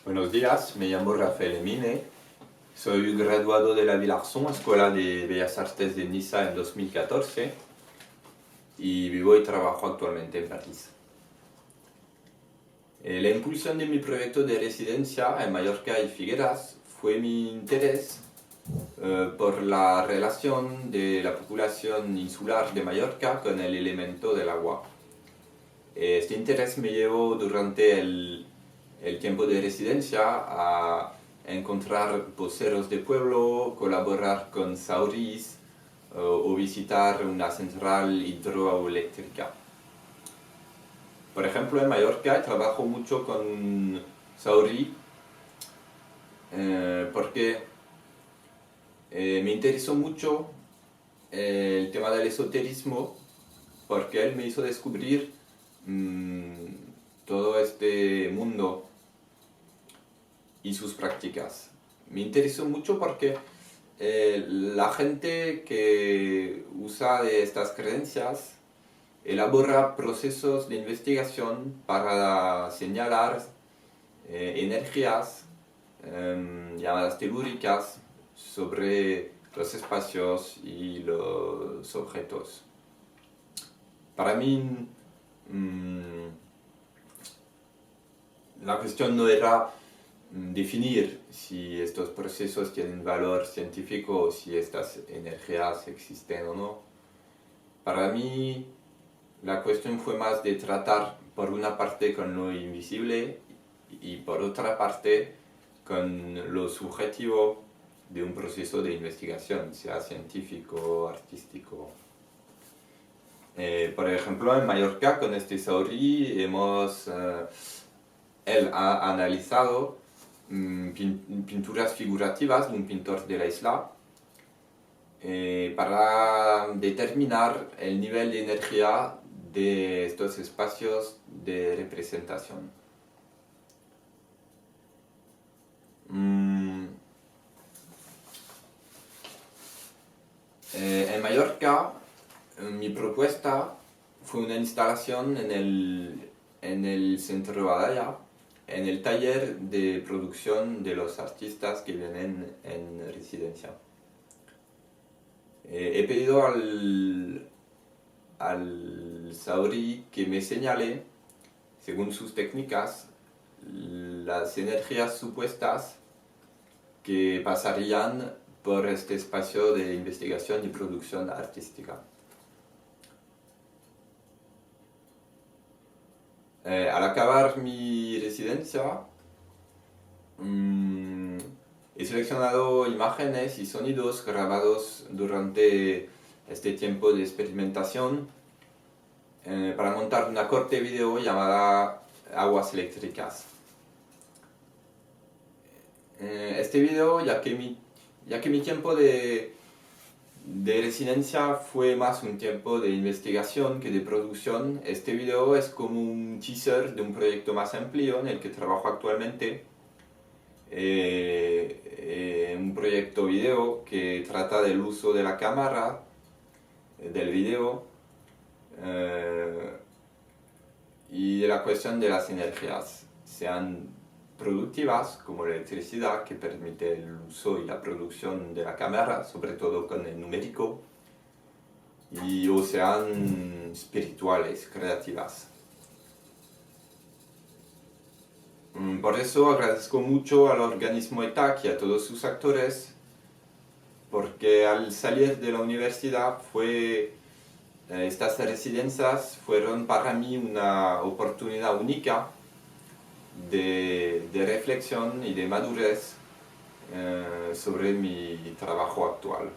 Buenos días, me llamo Rafael Emine, soy graduado de la Villarsón, Escuela de Bellas Artes de Niza en 2014 y vivo y trabajo actualmente en París. La impulsión de mi proyecto de residencia en Mallorca y Figueras fue mi interés por la relación de la población insular de Mallorca con el elemento del agua. Este interés me llevó durante el tiempo de residencia a encontrar voceros de pueblo, colaborar con saurís o visitar una central hidroeléctrica. Por ejemplo, en Mallorca trabajo mucho con saurí porque me interesó mucho el tema del esoterismo, porque él me hizo descubrir todo este mundo y sus prácticas. Me interesó mucho porque la gente que usa de estas creencias elabora procesos de investigación para señalar energías llamadas telúricas sobre los espacios y los objetos. Para mí, la cuestión no era definir si estos procesos tienen valor científico o si estas energías existen o no. Para mí, la cuestión fue más de tratar por una parte con lo invisible y por otra parte con lo subjetivo de un proceso de investigación, sea científico o artístico. Por ejemplo, en Mallorca con este saurí él ha analizado pinturas figurativas de un pintor de la isla para determinar el nivel de energía de estos espacios de representación. En Mallorca, mi propuesta fue una instalación en el centro Badaya, en el taller de producción de los artistas que vienen en residencia. He pedido al saurí que me señale, según sus técnicas, las energías supuestas que pasarían por este espacio de investigación y producción artística. Al acabar mi residencia, he seleccionado imágenes y sonidos grabados durante este tiempo de experimentación para montar una corte video llamada Aguas Eléctricas. Este video, ya que mi tiempo de residencia fue más un tiempo de investigación que de producción, este video es como un teaser de un proyecto más amplio en el que trabajo actualmente. Un proyecto video que trata del uso de la cámara, del video y de la cuestión de las energías, sean productivas como la electricidad que permite el uso y la producción de la cámara, sobre todo con el numérico, o sean espirituales, creativas. Por eso agradezco mucho al organismo ETAC y a todos sus actores, porque al salir de la universidad estas residencias fueron para mí una oportunidad única de reflexión y de madurez sobre mi trabajo actual.